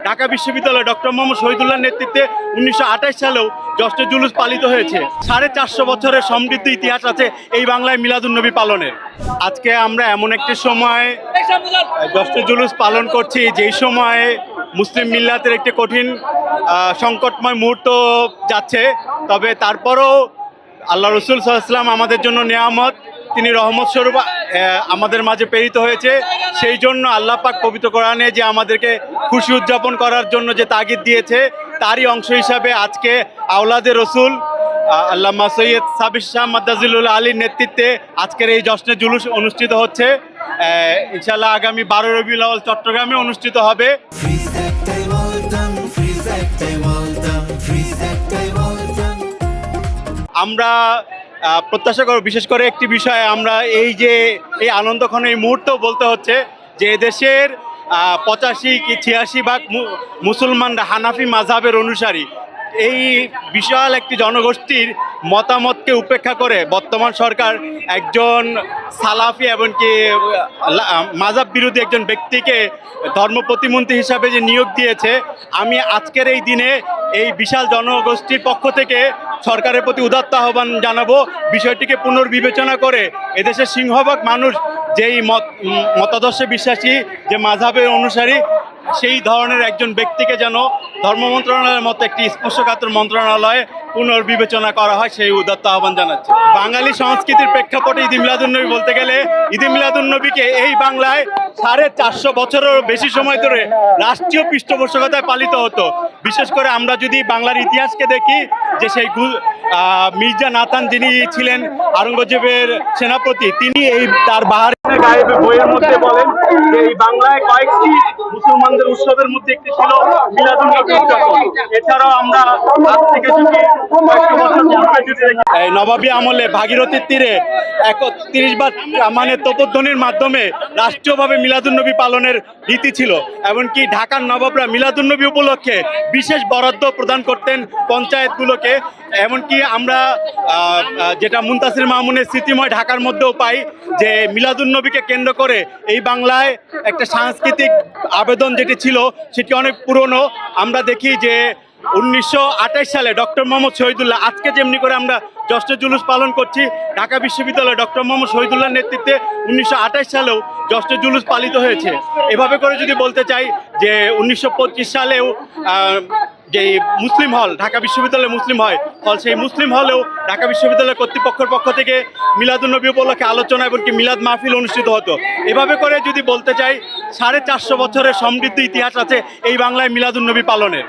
ঢাকা বিশ্ববিদ্যালয়ে ডক্টর মোহাম্মদ শহীদুল্লাহর নেতৃত্বে 1928 সালেও জশ্নে জুলুস পালিত হয়েছে। 450 বছরের সমৃদ্ধ ইতিহাস আছে এই বাংলায় মিলাদুন্নবী পালনের। আজকে আমরা এমন একটি সময় জশ্নে জুলুস পালন করছি যেই সময়ে মুসলিম মিল্লাতের একটি কঠিন সংকটময় মুহূর্ত যাচ্ছে। তবে তারপরও আল্লাহ রসুল সাল্লাল্লাহু আলাইহি ওয়াসাল্লাম আমাদের জন্য নেয়ামত, তিনি রহমত স্বরূপ আমাদের মাঝে প্রেরিত হয়েছে। সেই জন্য আল্লাহ পাক পবিত্র কোরআনে যে আমাদেরকে খুশি উদযাপন করার জন্য যে তাগিদ দিয়েছে, তারই অংশ হিসাবে আজকে আওলাদে রসুল আল্লামা সৈয়দ সাবির শাহ মাদ্দাজিলুল আলীর নেতৃত্বে আজকের এই জশ্নে জুলুস অনুষ্ঠিত হচ্ছে। ইনশাআল্লাহ আগামী 12 রবিউল আউয়াল চট্টগ্রামে অনুষ্ঠিত হবে। আমরা প্রত্যাশা করব, বিশেষ করে একটি বিষয়ে আমরা এই যে এই আনন্দক্ষণ এই মুহূর্ত বলতে হচ্ছে যে দেশের 85 কি 86 ভাগ মুসলমানরা হানাফি মাযহাবের অনুসারী। এই বিশাল একটি জনগোষ্ঠীর মতামতকে উপেক্ষা করে বর্তমান সরকার একজন সালাফি এমনকি মাযহাব বিরোধী একজন ব্যক্তিকে ধর্ম প্রতিমন্ত্রী হিসাবে যে নিয়োগ দিয়েছে, আমি আজকের এই দিনে এই বিশাল জনগোষ্ঠীর পক্ষ থেকে সরকারের প্রতি উদাত্ত আহ্বান জানাবো, বিষয়টিকে পুনর্বিবেচনা করে এদেশের সিংহভাগ মানুষ যেই মতাদর্শে বিশ্বাসী, যে মাযহাবের অনুসারী, সেই ধরনের একজন ব্যক্তিকে যেন ধর্ম মন্ত্রণালয়ের মতো একটি স্পর্শকাতর মন্ত্রণালয়ে পুনর্বিবেচনা করা হয়, সেই উদাত্ত আহ্বান জানাচ্ছে। বাঙালি সংস্কৃতির প্রেক্ষাপটে ঈদে মিলাদুন্নবী বলতে গেলে ঈদে মিলাদুন্নবীকে এই বাংলায় 450 বছরেরও বেশি সময় ধরে রাষ্ট্রীয় পৃষ্ঠপোষকতায় পালিত হতো। বিশেষ করে আমরা যদি বাংলার ইতিহাসকে দেখি, যে সেই মির্জা নাথান যিনি ছিলেন আওরঙ্গজেবের সেনাপতি, তিনি এই তার বাহার গায়েবে বইয়ের মধ্যে বলেন যে এই বাংলায় কয়েকটি মুসলমানদের উৎসবের মধ্যে একটি ছিল মিলাদুন্নবী উদযাপন। এছাড়াও আমরা আজ থেকে যদি নবাবী আমলে ভাগীরথীর তীরে 31 বার মানে তোপধ্বনির মাধ্যমে রাষ্ট্রীয়ভাবে মিলাদুন্নবী পালনের রীতি ছিল। এমনকি ঢাকার নবাবরা মিলাদুন্নবী উপলক্ষে বিশেষ বরাদ্দ প্রদান করতেন পঞ্চায়েতগুলোকে। এমনকি আমরা যেটা মুনতাসির মামুনের স্মৃতিময় ঢাকার মধ্যেও পাই যে মিলাদুন্নবীকে কেন্দ্র করে এই বাংলায় একটা সাংস্কৃতিক আবেদন যেটি ছিল সেটি অনেক পুরনো। আমরা দেখি যে 1928 সালে ডক্টর মোহাম্মদ শহীদুল্লাহ, আজকে যেমনি করে আমরা জশ্নে জুলুস পালন করছি, ঢাকা বিশ্ববিদ্যালয়ে ডক্টর মোহাম্মদ শহীদুল্লাহর নেতৃত্বে 1928 সালেও জশ্নে জুলুস পালিত হয়েছে। এভাবে করে যদি বলতে চাই যে 1925 সালেও যে মুসলিম হল, ঢাকা বিশ্ববিদ্যালয়ে মুসলিম হল, সেই মুসলিম হলেও ঢাকা বিশ্ববিদ্যালয় কর্তৃপক্ষের পক্ষ থেকে মিলাদুন্নবী উপলক্ষে আলোচনা এমনকি মিলাদ মাহফিল অনুষ্ঠিত হতো। এভাবে করে যদি বলতে চাই 450 বছরের সমৃদ্ধ ইতিহাস আছে এই বাংলায় মিলাদুন্নবী পালনের।